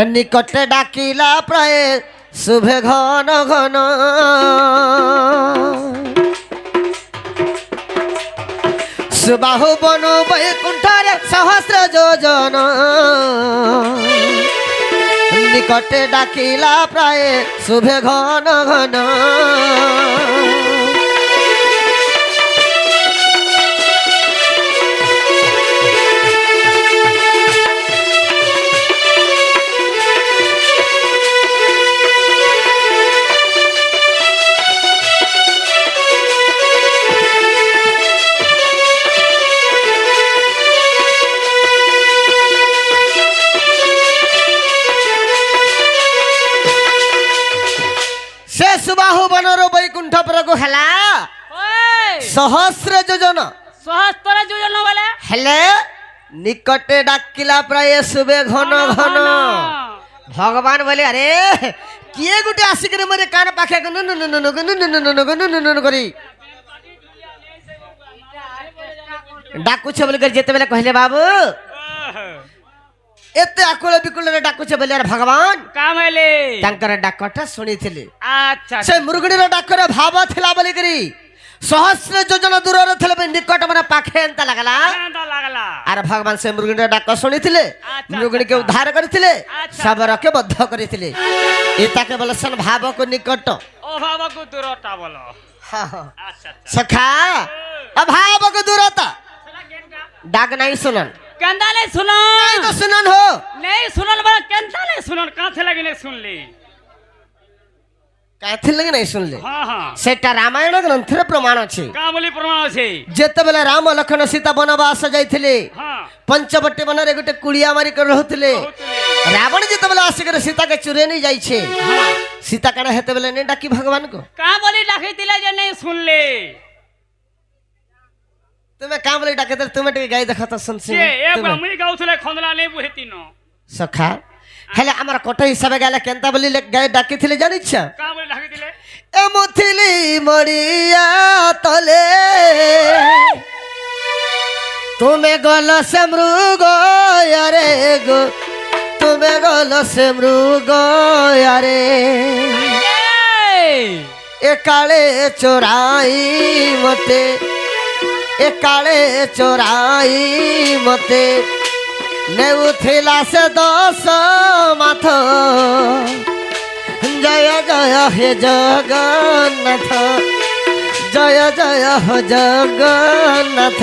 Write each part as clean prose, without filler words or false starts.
নিকটে ডাকিলা প্রায় শুভে ঘন ঘন সুবাহু বনু বৈকুণ্ঠরে সহস্র যোজন নিকটে ডাকিলা প্রায় শুভে ঘন ঘন সুবাহু বনর বৈকুণ্ঠ প্রভু হেলা সহস্র যোজন বলে হেলে নিকটে ডাকিলা প্রায় শুভে ঘন ঘন ভগবান বলে আরে কিয়ে গুটে আসিকি মরে কান পাখে করি ডাকুছে বলে যেতেবেলে কহিলে বাবু এতে আকুল বিকুলরে ডাকুছে বলে আর ভগবান কামাইলে তাঙ্কর ডাকটা শুনিଥିଲେ আচ্ছা সে মুরগির ডাকরে ভাব থিলা বলি করি সহস্র যোজন দূରରେ ଥିଲେ নিকট মানে পাখে এন্তা লাগলা আর ভগবান সে মুরগির ডাক শুনিଥିଲେ মুরগিকে উদ্ধার করিଥିଲେ সবরকে বদ্ধ করিଥିଲେ এটাকে বলছেন ভাবক নিকট ও ভাবক দূরতা বলো আচ্ছা সখা অভাবক দূরতা ডাক নাই শুনন কেন্দা নাই শুনো নাই তো শুনন হো নাই শুনন বলে কেন্দা নাই শুনন কাছে লাগি নাই শুনলি কাথি লাগি নাই শুনলে হ্যাঁ হ্যাঁ সেটা রামায়ণ গ্রন্থের প্রমাণ আছে কা বলি প্রমাণ আছে যেতেবেলে রাম লক্ষণ সীতা বনবাস যাইଥିଲେ হ্যাঁ পঞ্চবটী বନରେ গোটে কুড়িয়া মারি করে রହୁଥିଲେ রাবণ যেতেবেলে আসিকরে সীতাকে চুরে নিয়ে যাইছে সীতা কানা হেতেবেলে নে ডাকি ভগবান কো কা বলি ডাকিতিলে যে নাই শুনলে তুমি কা বলি ডাকে তুমি টিকে গাই দেখা তো শুনছি যে এ ব্রাহ্মণী গাউথলে খন্দলা নেই বুহেতিন সখা হেলে আমার কত হিসাবে গেলে কেনতা বলি গাই ডাকিছিলে জানিছ কা বলি ডাকিতিলে এ মুথিলি মরিয়া তলে তুমি গল সে মৃগ আরে গো তুমি গল সে মৃগ আরে এ কালে চোরাই মতে এ কালে চোরাই মতে নেউথিলা সে দশ মাথ জয় জয় হে জগন্নাথ জয় জয় হে জগন্নাথ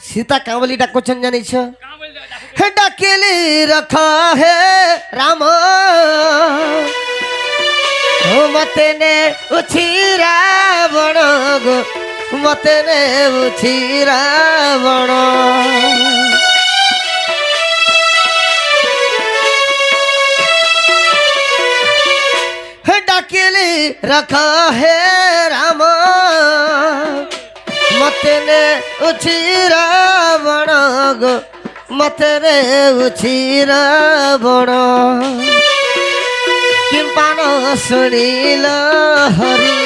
सीता कांवली डाकोचन जानिछ हे डाकेली रखा है राम हो मते ने उछि रावण गो मते ने उछि रावण हे डाकेली रखा है राम मते ने उछि रावण गो मते ने उछि रावण किंपान सुनिल हरि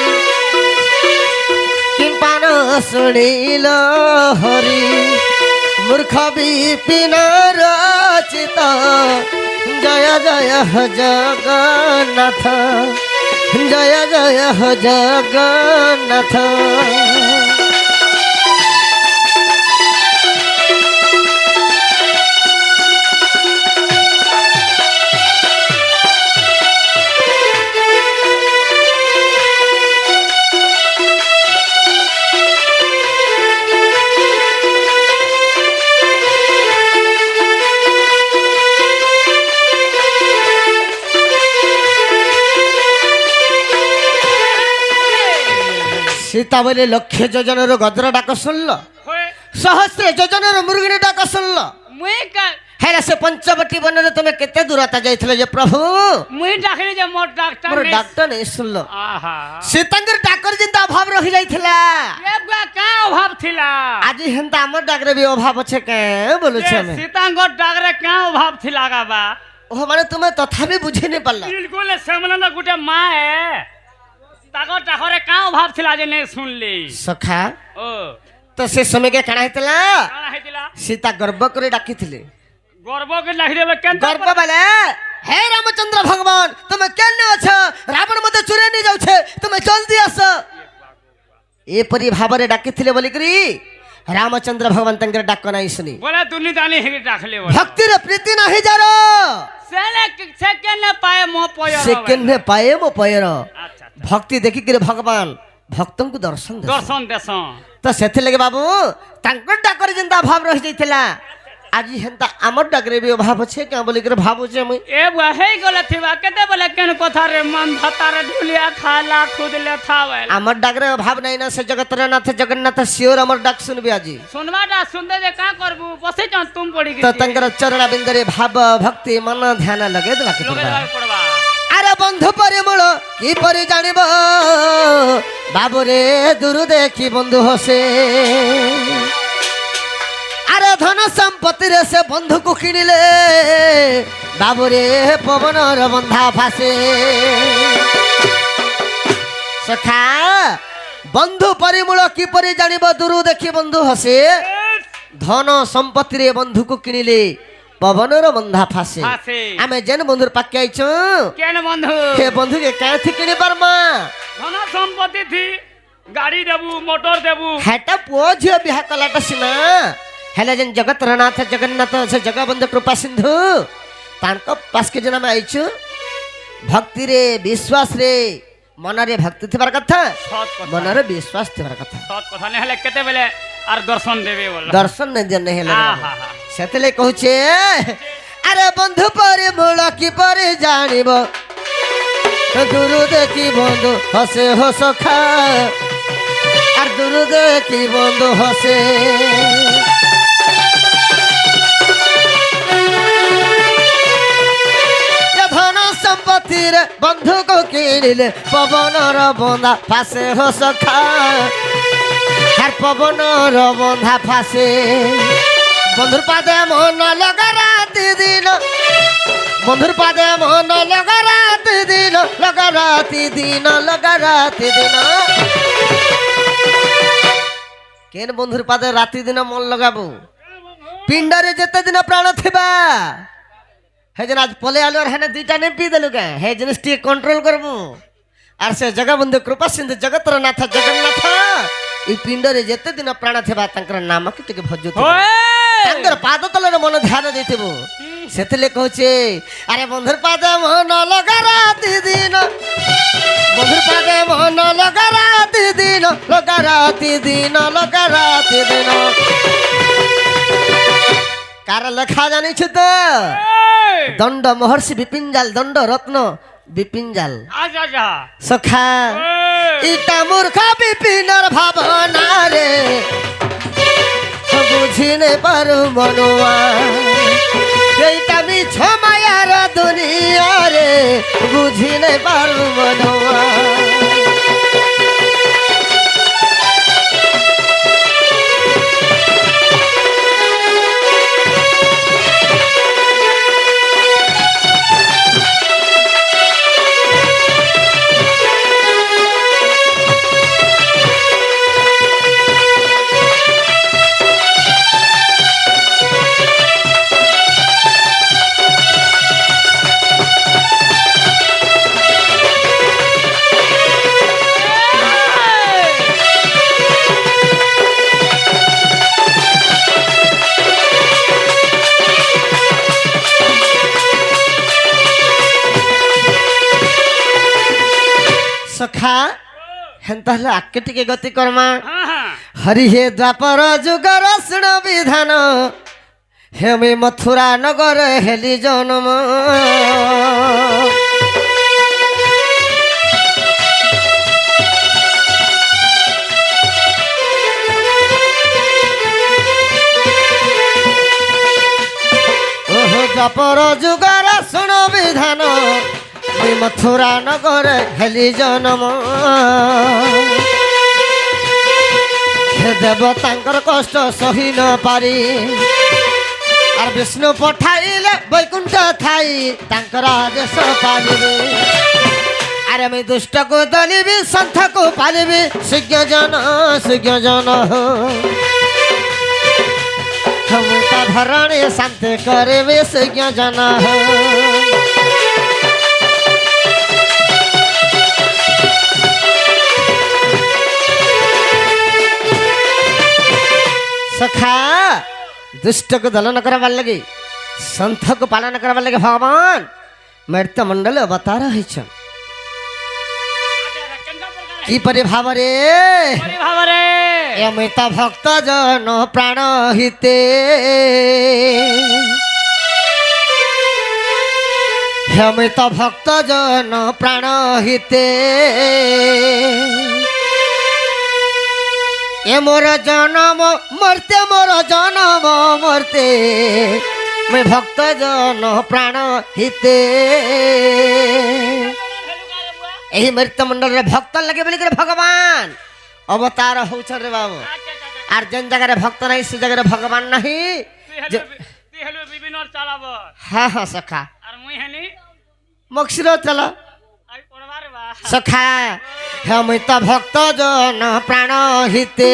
किंपान सुनिल हरि मूर्ख विपिन रचित जय जय हो जगन्नाथ जय जय हो जगन्नाथ सीता बोले लक्ष्य योजन गद्र डाक सुनल सहस्र योजन मुर्गिनी डाक सुनल मुई का ହେଲେ ସେ ପଞ୍ଚବଟୀ ବନରେ ତମେ କେତେ ଦୂରତା ଯାଇଥିଲ ଯେ ପ୍ରଭୁ ମୁଇଁ ଡାକିଲି ଯେ ମୋର ଡାକ୍ତର ମୋର ନେଇ- ଡାକ୍ତର ନେଇ ଶୁଣିଲ ଆହା ସୀତାଙ୍କର ଡାକର ଯେନ୍ତା ଅଭାବ ରହିଯାଇଥିଲା ଏ ବୁଆ କାଁ ଅଭାବ ଥିଲା ଆଜି ହେନ୍ତା ଆମର ଡାକରେ ବି ଅଭାବ ଅଛେ କେଁ ବୋଲୁଛେ ଆମେ ସୀତାଙ୍କ ଡାକରେ କାଁ ଅଭାବ ଥିଲା ଗାବା ଓହ ମାନେ ତୁମେ ତଥାପି ବୁଝି ନି ପାରିଲା ବିଲକୁଲ ସେମାନେ ଗୋଟେ ମା ତାଙ୍କ ଡାକରେ କାଁ ଅଭାବ ଥିଲା ଯେ ନେଇ ଶୁଣିଲି ସଖା ଓ ତ ସେ ସମୟକେ କାଣା ହେଇଥିଲା କାଣା ହେଇଥିଲା ସୀତା ଗର୍ବ କରି ଡାକିଥିଲେ ଗର୍ବ କେ ଲାଗିଲେ କେନ୍ତା গর্ব বলে হে রামচন্দ্র ভগবান তুমি কেন অছ রাবণ মতে চুরে নিয়ে যাচ্ছে তুমি জলদি আস এপরি ভাবে ডাকিলে বলিকি রামচন্দ্র ভগবান তাঙ্কর ডাক নাই শুনি বলে দুনি দানি হেকে ডাকলে বলে ভক্তির প্রীতি নাহি যার সে কেন পায় মো পয় সে কেনে পায়ে মো পয়ের আচ্ছা ভক্তি দেখিকি ভগবান ভক্তଙ୍କୁ দর্শন দেন দর্শন দেশন তো সেথিলাগি বাবু তাঙ্কর ডাকরে যেন্তা ভাব রহি যাইতিলা আজি হেন্তা আমার ডাকরে বি অভাব আছে কেন বলিকি ভাবুছে মুই এ বুয়া হেই গলে থিবা কেতে বলে কেন কথা রে মন ভাতারে ঢুলিয়া খালা খুদলে থাওয়াল আমার ডাকরে অভাব নাই না সে জগতর নাথ জগন্নাথ শিওর আমার ডাক শুনবি আজি শুনবাটা শুনতে যে কা করবু বসে যান তুম পড়ি তো গেছি তাঙ্কর চরণ বিন্দরে ভাব ভক্তি মন ধ্যান লগে দেবাকে লোকে পড়বা যাবে পড়বা আরে বন্ধু পরিমূল কি পরি জানিব বাবুরে দূর দেখি বন্ধু হসে আরে ধন সম্পত্তি রে সে বন্ধুକୁ কিনিলে বাবুরে পবনর বন্ধা ফাসে সখা বন্ধু পরিমূল কি পরি জানিব দূর দেখি বন্ধু হসে ধন সম্পত্তি রে বন্ধুକୁ কিনিলে পবনর বন্ধা ফাসে ফাঁসে। আমি যেন বন্ধুর পাকে আইছ কেন বন্ধু হে বন্ধুকে কাঁথি কিনি পারমা ধন সম্পত্তি থি গাড়ি দেবু মোটর দেবু হেটা পুଅ ଝିଅ ବିହା କଲାଟା ସିନା ହେଲେ ଯେନ୍ ଜଗତର ନାଥ ଜଗନ୍ନାଥ ସେ ଜଗବନ୍ଧୁ କୃପା ସିନ୍ଧୁ ତାଙ୍କ ପାଶକେ ଯେନ୍ ଆମେ ଆଇଛୁ ଭକ୍ତିରେ ବିଶ୍ୱାସରେ ମନରେ ଭକ୍ତି ଥିବାର କଥା সৎ কথা ମନରେ ବିଶ୍ୱାସ ଥିବାର କଥା সৎ কথা নেহলে কেতে বেলে আর দর্শন দেবে বল ଦର୍ଶନ ନେଇ ହେଲେ আহা ସେଥିଲାଗି କହୁଛେ ଆରେ ବନ୍ଧୁ ପରେ ମୂଳ କିପରି ଜାଣିବ ଦୂର ଦେଖି ବନ୍ଧୁ ହସେ ହସ ଖା আর দূর দেখি বন্ধু হসে ধন সম্পত্তির বন্ধুকে কিনিলে পবনর বন্ধা ফাঁসে হস খা আর পবনর বন্ধা ফাঁসে বন্ধুর পাদে মন লগা রাতি দিন বন্ধুর পাদে মন লগা রাতি দিন লগা রাতি দিন লগা রাতি দিন কেন বন্ধুর পাদে রাতি দিন মন লগাবো পিণ্ডরে যেতে দিন প্রাণ থিবা হে যেন আজ পলে আলু আর হেনে দুইটা নে পি দেলু কে হে জিনিস টিকে কন্ট্রোল করবো আর সে জগবন্ধু কৃপা সিন্ধু জগতর নাথ জগন্নাথ এই পিণ্ডরে যেতে দিন প্রাণ থিবা তাঙ্কর নামকে টিকে ভজু তাঙ্কর পাদ তলরে মন ধ্যান ଦେଇଥିବ ସେଥିଲେ କହୁଛେ আরে বন্ধুর পাদে মন লগা রাতি দিন বন্ধুর পাদে মন লগা রাতি দিন লগা রাতি দিন লগা রাতি দিন কার লেখা জানিছ তো দণ্ড মহর্ষি বিপিনজাল দণ্ড রত্ন বিপিনজাল আজা যা সখা ইটা মূর্খ বিপিনর ভাবনা রে বুঝি নে পারু মনুয়া এইটা মিছ মায়ার দুনিয়া রে বুঝি নে পারু মনুয়া সখা হেন্তা হলে আকে টিকে গতি করমা হ্যাঁ হ্যাঁ হরি হে দ্বাপর যুগর শুণ বিধান হেমি মথুরা নগর হেলি জন্ম ও দ্বাপর যুগর শুণ বিধান মুই মথুরা নগরে হেলি জনম হে দেবতাঙ্কর কষ্ট সহি ন পারি আর বিষ্ণু পঠাইলে বৈকুণ্ঠ থাই তাঙ্কর আদেশ পালিবে আরে আমি দুষ্টকু দলিবি সন্থকু পালিবি সুজ্ঞ জন ক্ষমতা ধরণে শান্তি করিবি সুজ্ঞ জন सखा दुष्ट को दलन करवार लगे संथ को पालन करवार लगे भगवान मृत्यु मंडल अवतार होइछन की परिभाव रे अमृत भक्त जन प्राण हिते अमृत भक्त जन प्राण हिते ए मोर जन्म मरते मैं भक्त जन प्राण हिते यही मृत्यु मंडल रे भक्त लगे बोली करे भगवान अवतार होछन रे बाबू आर जन जगह भक्त नहीं से जगह भगवान नहीं हाँ हाँ सखा मक्सिरो चला सखा अमृत भक्त जन प्राण हिते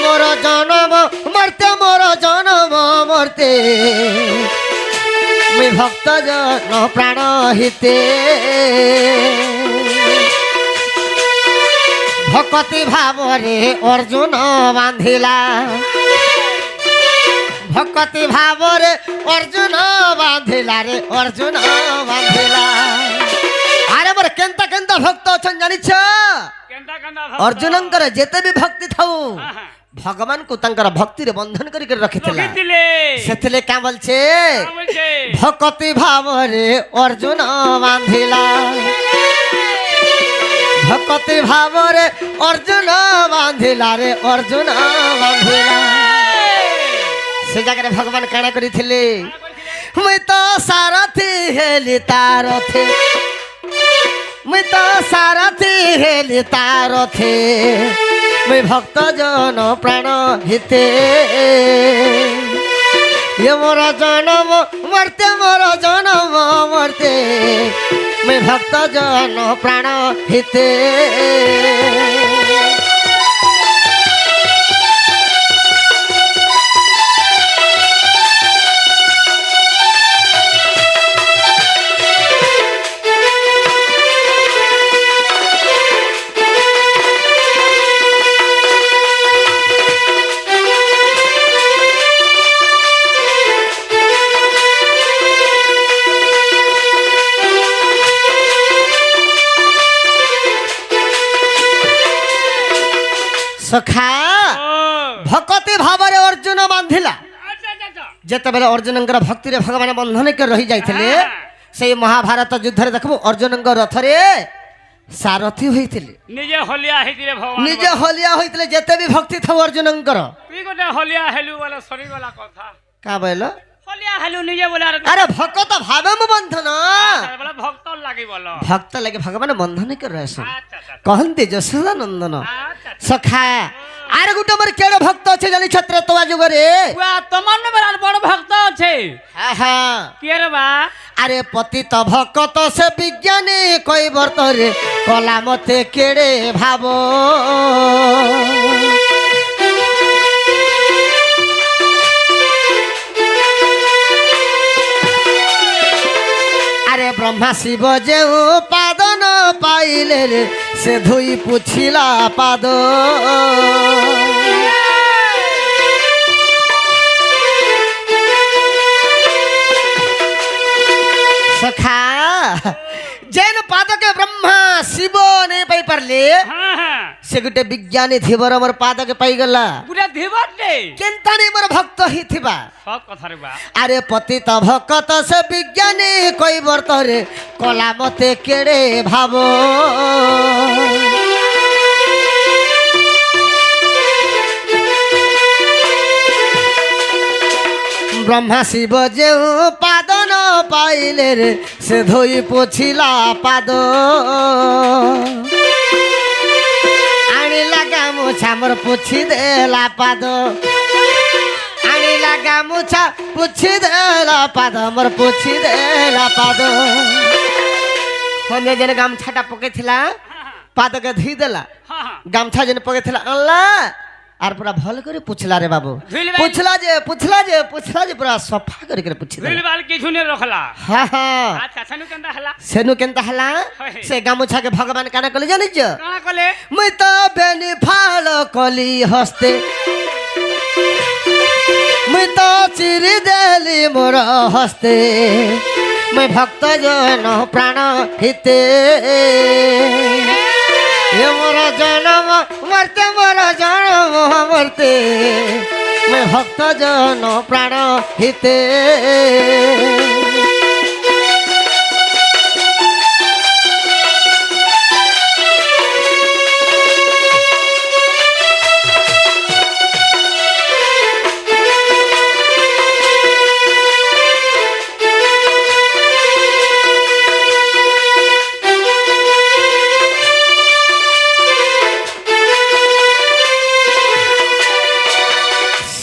मोर जन्म मरते मैं भक्त जन प्राण हिते भक्ति भाव रे अर्जुन बांधिला भक्ति भाव रे अर्जुन बांधिला अरे मोर केंता केंता भक्त अछन जानिछ अर्जुनंकर जेते भी भक्ति थाउ भगवान को तंकर भक्ति रे बंधन करी के रखिथिला सेथिले का बोलछे भक्ति भाव रे अर्जुन बांधिला भक्ति भाव रे अर्जुन बांधिला से जगह भगवान काना करी थिले मैं तो सारथी हेली तारथे मैं तो सारथी हेली तारथे मैं भक्त जन प्राण हिते ये मोर जन्म मरते मैं भक्त जन प्राण हिते सखा भक्ति भाव रे अर्जुन बांधिला जेते बेले अर्जुन भक्ति रे भगवान बंधन के रही जाइथिले से महाभारत युद्ध रे देखबो अर्जुन रथ रे सारथी होइथिले निजे होलिया होइथिले जेते भी भक्ति था अर्जुन तू गोटे होलिया हेलु वाला सरी वाला कथा का बोलो होलिया हेलु निजे बोला अरे भक्त भावे मु बंधन बोला भक्त लागि बोलो भक्त लगे भगवान बंधन के रहसन कहंती जसोदा नंदन सखा आरे गुटे मोर केड़े भक्त अछि जानि छत्र तवा जुग रे वा तमन बराल बड़ भक्त अछि हां हां के रे बा अरे पतित भक्त से विज्ञानी कोई वर्त रे कला मते केड़े भावो अरे ब्रह्मा शिव जे पादन पाइले रे से धोई पुछिला पाद सखा जैन पाद के ब्रह्मा शिव नहीं पाई परले से गुटे विज्ञानी थिबर मोर पाद के पाई गला पूरा थिबर ने केनता नहीं मोर भक्त ही थिबा सब कथा रे बा अरे पतित भक्त से विज्ञानी कोई वर्त रे कला मते केड़े भावो ବ୍ରହ୍ମା ଶିବ ଯେଉଁ ପାଦ ନ ପାଇଲେ ରେ ସେ ଧୋଇ ପୋଛିଲା ପାଦ ଆଣିଲା ଗାମୁଛା ମୋର ପୋଛି ଦେଲା ପାଦ ଆଣିଲା ଗାମୁଛା ପୋଛି ଦେଲା ପାଦ ମୋର ପୋଛି ଦେଲା ପାଦ ଖଣ୍ଡେ ଯେନେ ଗାମୁଛାଟା ପକେଇଥିଲା ପାଦକେ ଧୋଇ ଦେଲା ହଁ ହଁ ଗାମୁଛା ଯେନେ ପକେଇଥିଲା ଆଣିଲା আর পুরা ভাল করে পুছলা রে বাবু ধুইলে ভাই। পুছলা যে পুরা সফা করে করে পুছি বিল বাল কিছু নে রখলা হ্যাঁ হ্যাঁ আচ্ছা সেনু কেনতা হলা সেনু কেনতা হলা হয়। সে গামুছাকে ভগবান কানা কলে জানিছ কানা কলে মুই তো বেনি ফাল কলি হস্তে মুই তো চিরি দেলি মোর হস্তে মুই ভক্ত জন প্রাণ হিতে এ মোর জনম মরতে মোর জনম মরতে মুই ভক্ত জন প্রাণ হিতে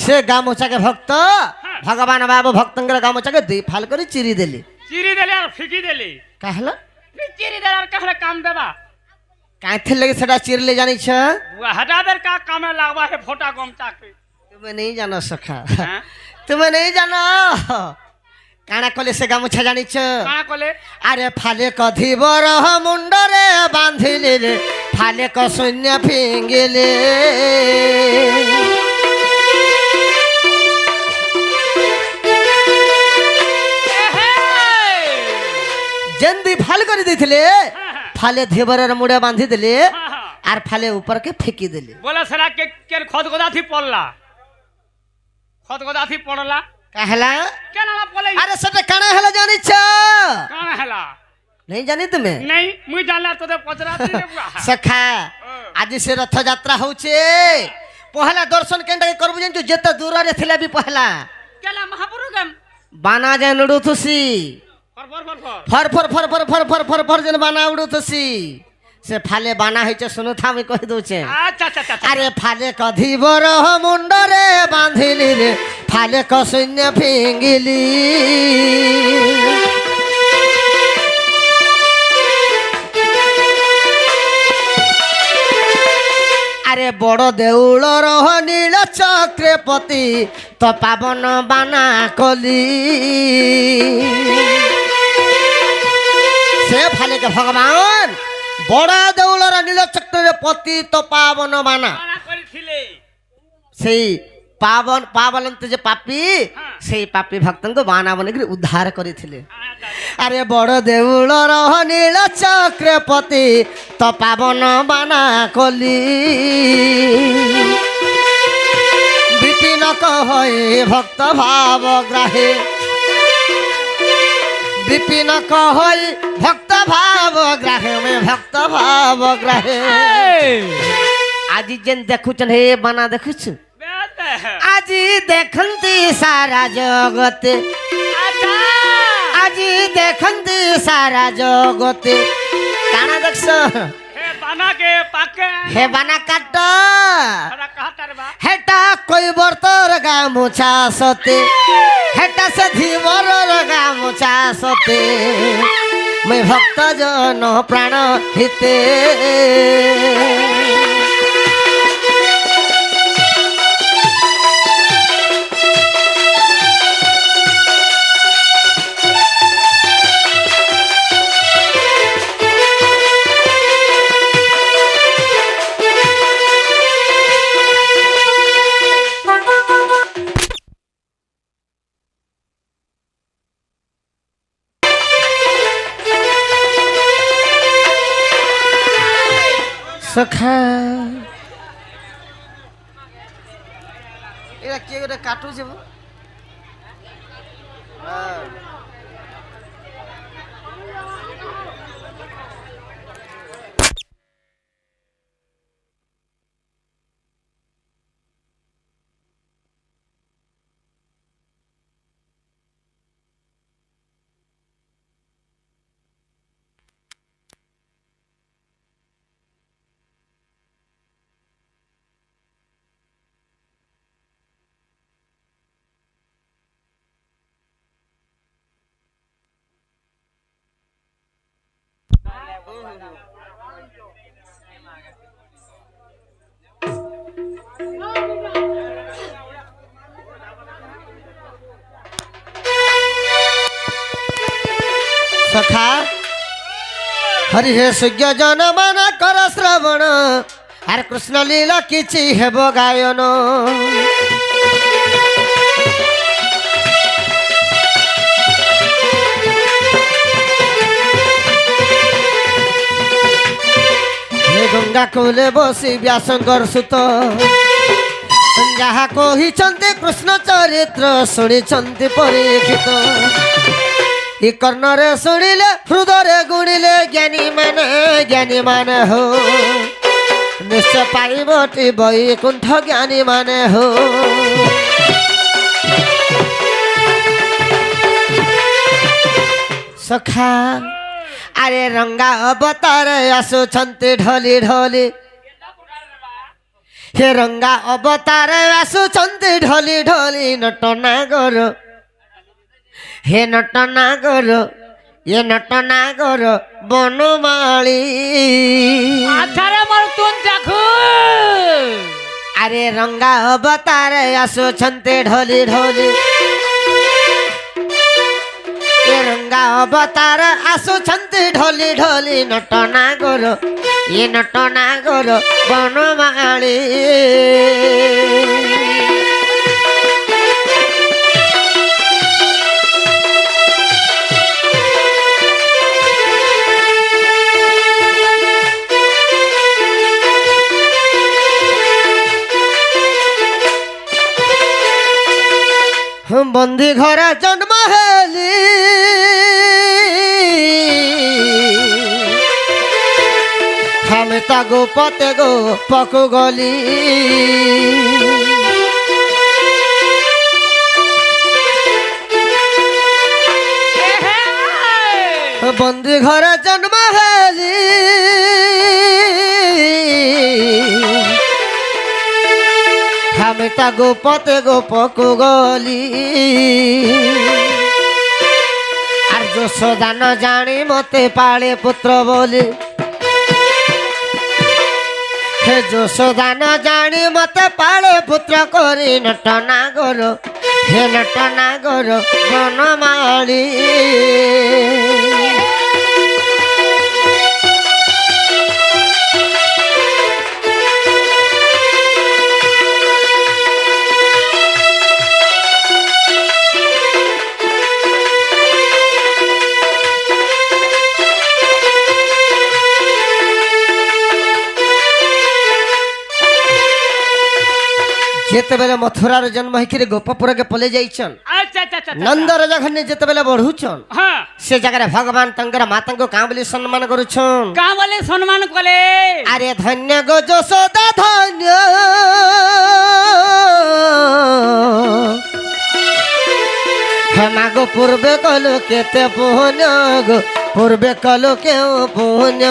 সে গামুছাকে ভক্ত ভগবান বাবু ভক্তঙ্কর গামুছাকে দুই ফাল করে চিরি দেলি চিরি দেলে আর ফিকি দেলে কাহলা চিরি দেলে আর কাহলে কাম দেবা কাঁথের লাগে সেটা চিরলে জানিছ हटादर का काम में लागवा है फोटा गमचा के তুমি নেই জানো সখা हाँ? তুমি নেই জানো কাଣା কলে সে গামুছা জানিছ काना कोले আরে ফালে কধিবর মুন্ডরে বাঁধিলে রে ফালে ক শূন্য ফিঙ্গিলে যেন্দি ফাল করে দিয়েছিলে ফালে ধীবরের মুড়ে বাঁধি দিলে हाँ, हाँ। আর ফালে উপরকে ফেঁকি দিলে बोला सरा के खद गोदा थी पड़ला खद गोदा थी पड़ला কাহলা केना ना पड़े আরে সেটা কানা হলে জানিছ काना हला নেই জানি তুমি नहीं मुई जानला तो पचराती रे बुआ সখা আজি সে রথযাত্রা হচ্ছে পহলা দর্শন কেনটা করবু জানিছ যেতে দূরে ଥିଲା বি পহলা केला महापुरु गम বানা যেন উড়ুথুসি फर फर फर ফর ফর ফর ফর ফর ফর ফর যেন বানা উড়ুথুসি সে ফালে বানা হইছে শুনু থামি কই দউছে अच्छा अच्छा अच्छा আরে ফালে কধিবর মুন্ডরে বাঁধিলি রে ফালে ক শূন্য ফিঙ্গিলি আরে বড় দেউলর নীল চক্রপতি তো পাবন বানা কলি সে ফালেকে ভগবান বড় দেউলর নীল চক্রের পতি তো পাবন বানা काना करिथिले সেই পাবন পাবলন্ত যে পাপি হ্যাঁ। সেই পাপি ভক্তଙ୍କୁ বানা বনিকি উদ্ধার করেছিলে अच्छा আরে বড় দেউলর নীল চক্রপতি তো পাবন বানা কলি বিপিন কহে ভক্ত ভাব গ্রাহে বিপিন কহই ভক্ত ভাব গ্রাহে মে ভক্ত ভাব গ্রাহে আজি যেন দেখুছন হে বানা দেখুছু बेते আজি দেখন্তি সারা জগতে अच्छा আজি দেখন্তি সারা জগতে কানা দেখছ हे बना के पाके হে বানা কাট सरा कहा तरबा হেটা কৈবর্তর গামুছা সতে হেটা সে ধীবরর গামুছা সতে মই ভক্ত জন প্রাণ হিতে সখা এরা কে করে কাটু যাব सखा हरि हे सुज्ञ जन मन कर श्रवण आर कृष्ण लीला किछि हेब गायन हे गंगा कोले बसी व्यासंगर सुत जहा कहिछन्ति कृष्ण चरित्र शुणिछन्ति परीक्षित इ कर्णरे शुणिले हृदय गुणिले ज्ञानी माने हो निश्चय पाइबटी वैकुंठ ज्ञानी माने हो सखा अरे रंगा अवतार आसुछन्ति ढोली ढोली हे रंगा अवतार आसुछन्ति ढोली ढोली नटनागर हे नटनागर ये नटनागर बनमाली আছারে মোর তুন দেখো अरे रंगा अवतार आसुछन्ति ढोली ढोली ये रंगा अवतार आसुछन्ति ढोली ढोली नटनागर ये नटनागर बनमाली हम बंदी घर जन्म हेली हम तगो पते गो पकु गली बंदी घर जन्म हेली हम तगो पते गो पकु गली आर यशोदा न जानी मते पाले पुत्र बोली हे यशोदा न जानी मते पाले पुत्र करी नटनागर हे नटनागर बनमाली जेतेबेले मथुरार जन्म होकर गोपपुर के पले जाइछन আচ্ছা আচ্ছা আচ্ছা नंद राजा घने जेतेबेले बढ़ुछन হ্যাঁ से जगह भगवान तंकर माता को कां बोली सम्मान करुछन কা বলে সম্মান করে अरे धन्य गो यशोदा धन्य हेमागो पूर्वे कलो केते पुण्य गो पूर्वे कलो के पुण्य